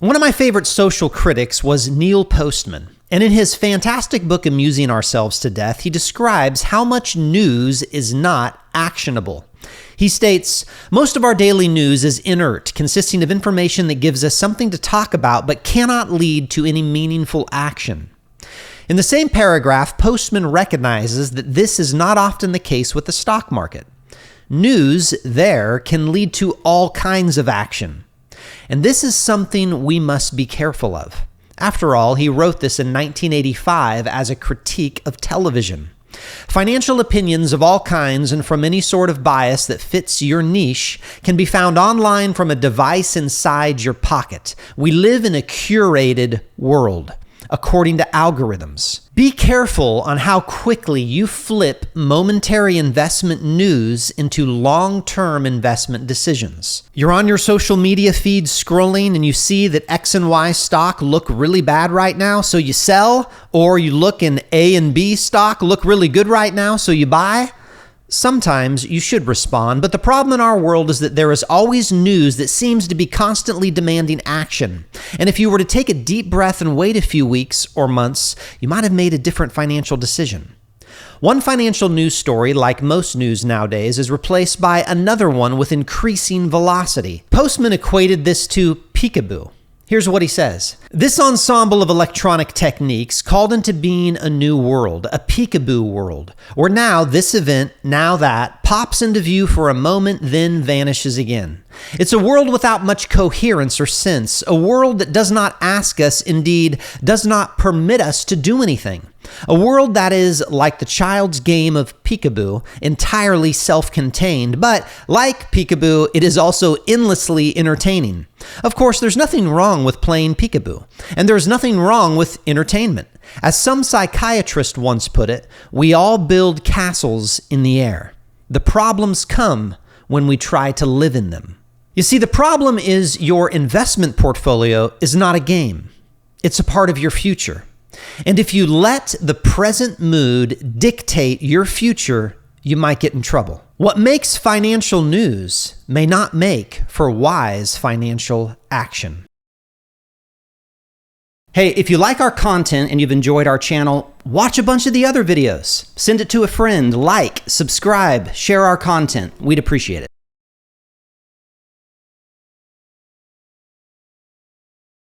One of my favorite social critics was Neil Postman, and in his fantastic book Amusing Ourselves to Death, he describes how much news is not actionable. He states, "Most of our daily news is inert, consisting of information that gives us something to talk about but cannot lead to any meaningful action." In the same paragraph, Postman recognizes that this is not often the case with the stock market. News there can lead to all kinds of action. And this is something we must be careful of. After all, he wrote this in 1985 as a critique of television. Financial opinions of all kinds and from any sort of bias that fits your niche can be found online from a device inside your pocket. We live in a curated world, according to algorithms. Be careful on how quickly you flip momentary investment news into long-term investment decisions. You're on your social media feed scrolling and you see that X and Y stock look really bad right now, so you sell, or you look in A and B stock look really good right now, so you buy. Sometimes you should respond, but the problem in our world is that there is always news that seems to be constantly demanding action. And if you were to take a deep breath and wait a few weeks or months, you might have made a different financial decision. One financial news story, like most news nowadays, is replaced by another one with increasing velocity. Postman equated this to peekaboo. Here's what he says. This ensemble of electronic techniques called into being a new world, a peekaboo world, where now this event, now that, pops into view for a moment, then vanishes again. It's a world without much coherence or sense, a world that does not ask us, indeed, does not permit us to do anything. A world that is, like the child's game of peekaboo, entirely self-contained, but like peekaboo, it is also endlessly entertaining. Of course, there's nothing wrong with playing peekaboo, and there's nothing wrong with entertainment. As some psychiatrist once put it, we all build castles in the air. The problems come when we try to live in them. You see, the problem is your investment portfolio is not a game. It's a part of your future. And if you let the present mood dictate your future, you might get in trouble. What makes financial news may not make for wise financial action. Hey, if you like our content and you've enjoyed our channel, watch a bunch of the other videos. Send it to a friend, like, subscribe, share our content. We'd appreciate it.